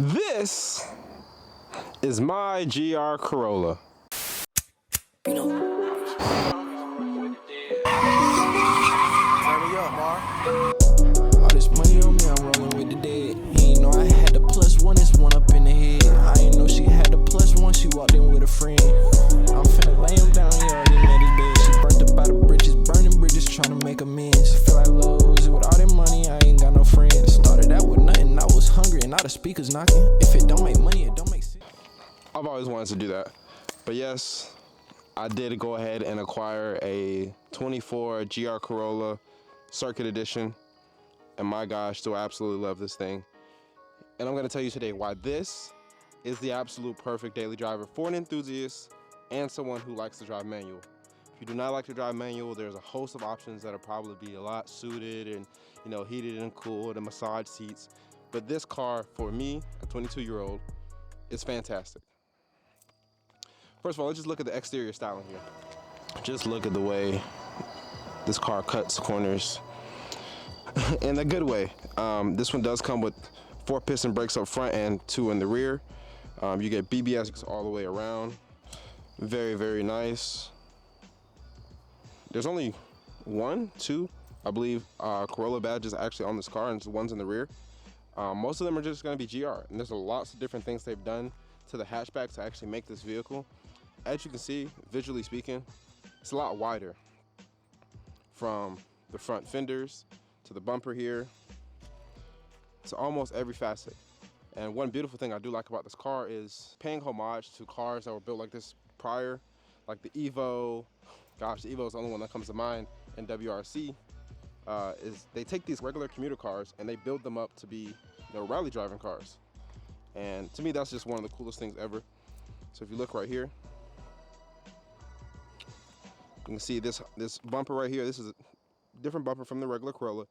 This is my GR Corolla. You know. Hurry up, Mar. All this money on me, I'm rolling with the dead. He ain't know I had the +1, it's one up in the head. I ain't know she had the +1, she walked in with a friend. I'm finna lay him down, he already made his bed. She burnt up by the bridges, burning bridges, trying to make amends. I feel like Lowe's, with all that money, I ain't got no friends. Started out with nothing, I was hungry, and now the speakers knocking. If it don't make money, it don't make sense. I've always wanted to do that. But yes, I did go ahead and acquire a 24 GR Corolla Circuit Edition. And my gosh, do I absolutely love this thing. And I'm gonna tell you today why this is the absolute perfect daily driver for an enthusiast and someone who likes to drive manual. If you do not like to drive manual, there's a host of options that'll probably be a lot suited and, you know, heated and cooled and massage seats. But this car, for me, a 22-year-old, is fantastic. First of all, let's just look at the exterior styling here. Just look at the way this car cuts corners in a good way. This one does come with 4 piston brakes up front and 2 in the rear. You get BBS all the way around. Very, very nice. There's only 1, 2, I believe, Corolla badges actually on this car, and the ones in the rear. Most of them are just going to be GR, and there's lots of different things they've done to the hatchback to actually make this vehicle. As you can see, visually speaking, it's a lot wider from the front fenders to the bumper here to almost every facet. And one beautiful thing I do like about this car is paying homage to cars that were built like this prior, like the Evo. Gosh, the Evo is the only one that comes to mind, and WRC. Is they take these regular commuter cars and they build them up to be, you know, rally driving cars. And to me, that's just one of the coolest things ever. So if you look right here, you can see this bumper right here. This is a different bumper from the regular Corolla,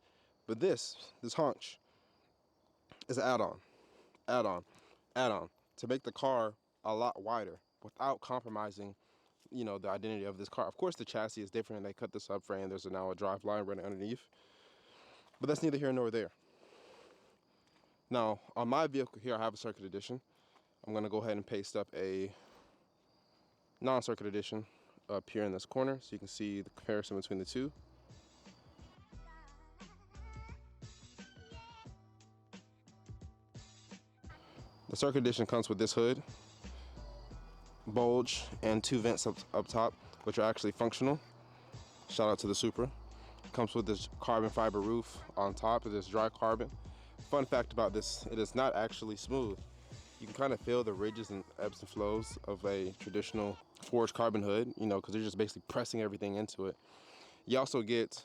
but this haunch is an add-on to make the car a lot wider without compromising, you know, the identity of this car. Of course, the chassis is different, and they cut the subframe. There's now a drive line running underneath, but that's neither here nor there. Now, on my vehicle here, I have a Circuit Edition. I'm gonna go ahead and paste up a non-Circuit Edition up here in this corner so you can see the comparison between the two. The Circuit Edition comes with this hood, bulge, and 2 vents up top, which are actually functional. Shout out to the Supra. Comes with this carbon fiber roof on top of this dry carbon. Fun fact about this, it is not actually smooth. You can kind of feel the ridges and ebbs and flows of a traditional forged carbon hood, you know, because they're just basically pressing everything into it. You also get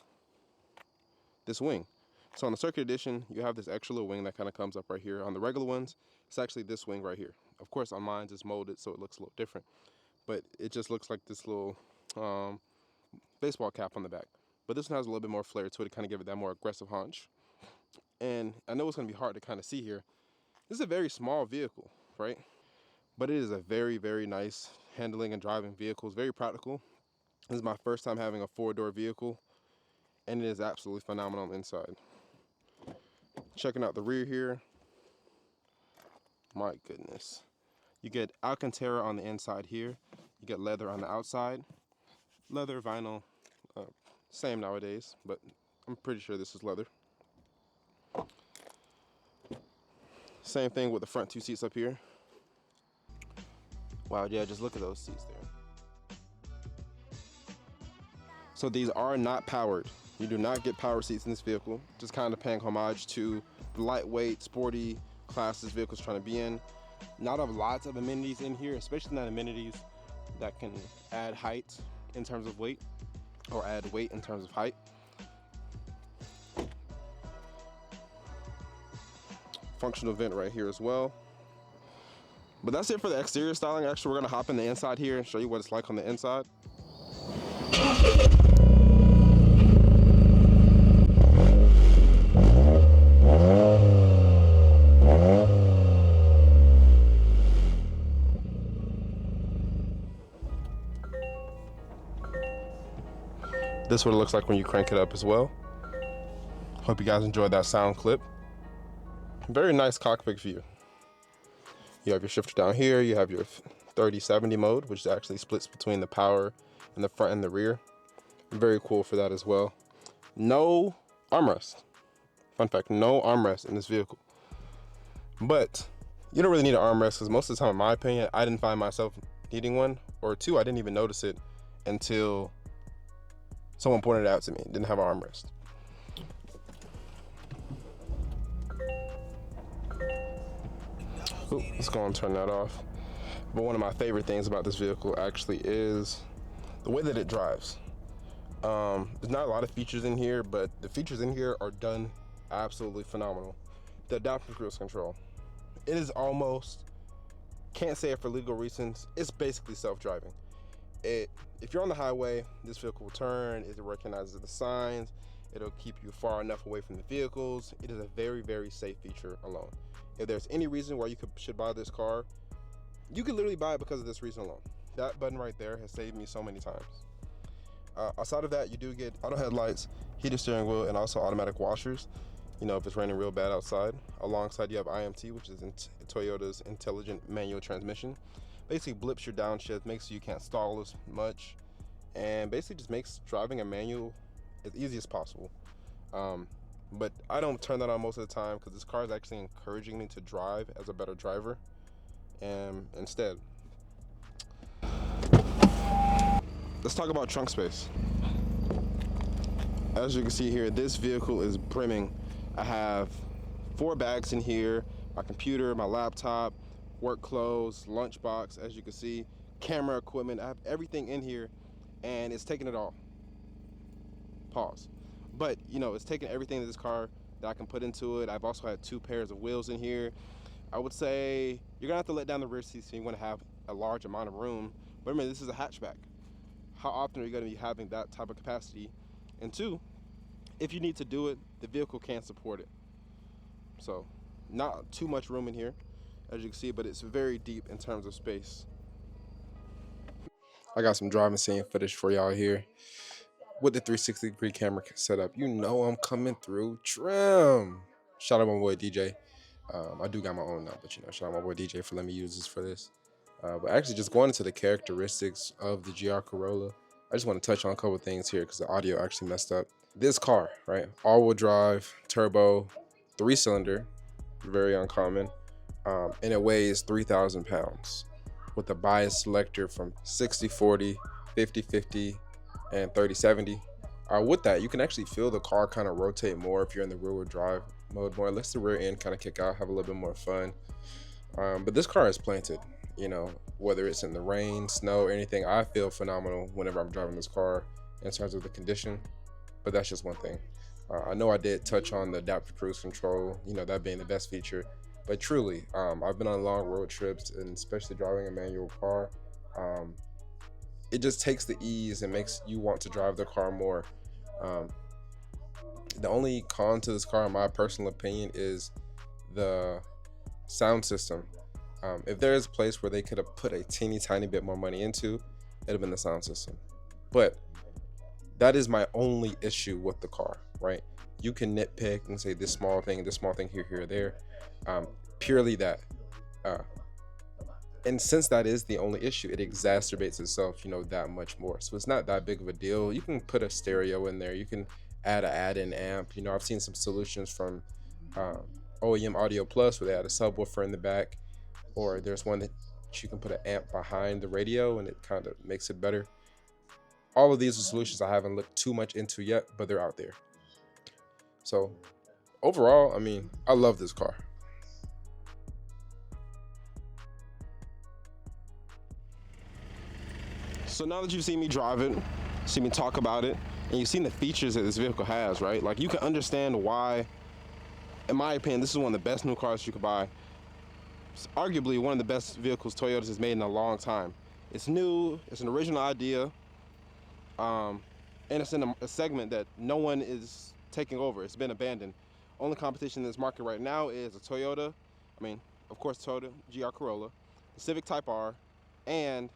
this wing. So on the Circuit Edition, you have this extra little wing that kind of comes up right here. On the regular ones, it's actually this wing right here. Of course, on mine it's molded, so it looks a little different. But it just looks like this little baseball cap on the back. But this one has a little bit more flair to it to kind of give it that more aggressive haunch. And I know it's going to be hard to kind of see here. This is a very small vehicle, right? But it is a very, very nice handling and driving vehicle. It's very practical. This is my first time having a 4-door vehicle, and it is absolutely phenomenal inside. Checking out the rear here. My goodness. You get Alcantara on the inside here. You get leather on the outside. Leather, vinyl, same nowadays, but I'm pretty sure this is leather. Same thing with the front 2 seats up here. Wow, yeah, just look at those seats there. So these are not powered. You do not get power seats in this vehicle. Just kind of paying homage to the lightweight, sporty class this vehicle's trying to be in. Not of lots of amenities in here, especially not amenities that can add height in terms of weight or add weight in terms of height. Functional vent right here as well. But that's it for the exterior styling. Actually, we're gonna hop in the inside here and show you what it's like on the inside. This is what it looks like when you crank it up as well. Hope you guys enjoyed that sound clip. Very nice cockpit view. You have your shifter down here. You have your 30-70 mode, which actually splits between the power and the front and the rear. Very cool for that as well. No armrest. Fun fact, no armrest in this vehicle. But you don't really need an armrest because most of the time, in my opinion, I didn't find myself needing one, or two, I didn't even notice it until someone pointed it out to me. It didn't have an armrest. Ooh, let's go and turn that off. But one of my favorite things about this vehicle actually is the way that it drives. There's not a lot of features in here, but the features in here are done absolutely phenomenal. The adaptive cruise control. It is almost, can't say it for legal reasons, it's basically self-driving. If you're on the highway, this vehicle will turn, it recognizes the signs, it'll keep you far enough away from the vehicles. It is a very, very safe feature alone. If there's any reason why you should buy this car, you could literally buy it because of this reason alone. That button right there has saved me so many times. Outside of that, you do get auto headlights, heated steering wheel, and also automatic washers, you know, if it's raining real bad outside. Alongside, you have IMT, which is Toyota's intelligent manual transmission. Basically blips your downshift, makes so you can't stall as much, and basically just makes driving a manual as easy as possible. But I don't turn that on most of the time because this car is actually encouraging me to drive as a better driver. And instead, let's talk about trunk space. As you can see here, this vehicle is brimming. I have 4 bags in here, my computer, my laptop, work clothes, lunchbox, as you can see, camera equipment. I have everything in here, and it's taking it all. Pause. But, you know, it's taking everything in this car that I can put into it. I've also had 2 pairs of wheels in here. I would say you're gonna have to let down the rear seats if you want to have a large amount of room. But remember, this is a hatchback. How often are you gonna be having that type of capacity? And 2, if you need to do it, the vehicle can support it. So, not too much room in here, as you can see, but it's very deep in terms of space. I got some driving scene footage for y'all here with the 360-degree camera setup. You know I'm coming through trim. Shout out my boy DJ. I do got my own now, but you know, shout out my boy DJ for letting me use this for this. But actually, just going into the characteristics of the GR Corolla, I just want to touch on a couple of things here because the audio actually messed up. This car, right? All-wheel drive, turbo, 3-cylinder, very uncommon, and it weighs 3,000 pounds with a bias selector from 60-40, 50-50, and 30-70. With that, you can actually feel the car kind of rotate more if you're in the rear-wheel drive mode more. It lets the rear end kind of kick out, have a little bit more fun. But this car is planted, you know, whether it's in the rain, snow, or anything. I feel phenomenal whenever I'm driving this car in terms of the condition, but that's just one thing. I know I did touch on the adaptive cruise control, you know, that being the best feature, but truly, I've been on long road trips, and especially driving a manual car, it just takes the ease and makes you want to drive the car more. The only con to this car, in my personal opinion, is the sound system. If there is a place where they could have put a teeny tiny bit more money into, it'd have been the sound system. But that is my only issue with the car, right? You can nitpick and say this small thing here, here, there. Purely that. And since that is the only issue, it exacerbates itself, you know, that much more. So it's not that big of a deal. You can put a stereo in there. You can add an add-in amp. You know, I've seen some solutions from OEM Audio Plus where they add a subwoofer in the back, or there's one that you can put an amp behind the radio and it kind of makes it better. All of these are solutions I haven't looked too much into yet, but they're out there. So overall, I mean, I love this car. So now that you've seen me drive it, seen me talk about it, and you've seen the features that this vehicle has, right? Like, you can understand why, in my opinion, this is one of the best new cars you could buy. It's arguably one of the best vehicles Toyota has made in a long time. It's new, it's an original idea, and it's in a segment that no one is taking over. It's been abandoned. Only competition in this market right now is a Toyota, of course, Toyota GR Corolla, the Civic Type R, and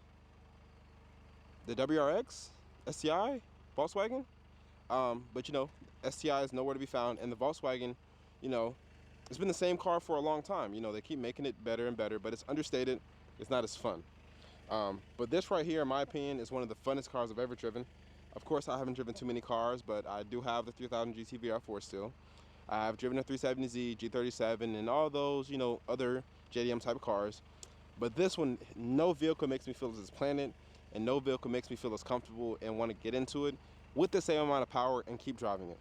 the WRX, STI, Volkswagen. But you know, STI is nowhere to be found, and the Volkswagen, you know, it's been the same car for a long time. You know, they keep making it better and better, but it's understated. It's not as fun. But this right here, in my opinion, is one of the funnest cars I've ever driven. Of course, I haven't driven too many cars, but I do have the 3000 GT VR4 still. I have driven a 370Z, G37, and all those, you know, other JDM type of cars. But this one, no vehicle makes me feel as planted, and no vehicle makes me feel as comfortable and want to get into it with the same amount of power and keep driving it.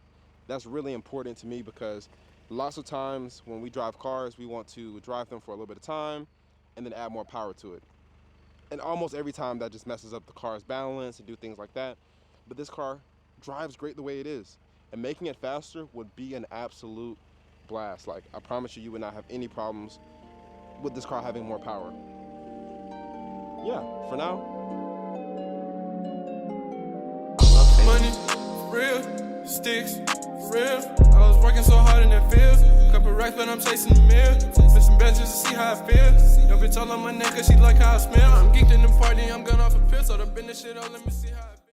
That's really important to me because lots of times when we drive cars, we want to drive them for a little bit of time and then add more power to it. And almost every time that just messes up the car's balance and do things like that. But this car drives great the way it is. And making it faster would be an absolute blast. Like, I promise you, you would not have any problems with this car having more power. Yeah, for now. Money, real, sticks, real. I was working so hard in that field. Couple racks, but I'm chasing the meal. Missing benches to see how I feel. Yo, bitch all on my neck, cause she like how I smell. I'm geeked in the party, I'm gone off a pill. So the business shit, oh, let me see how I feel.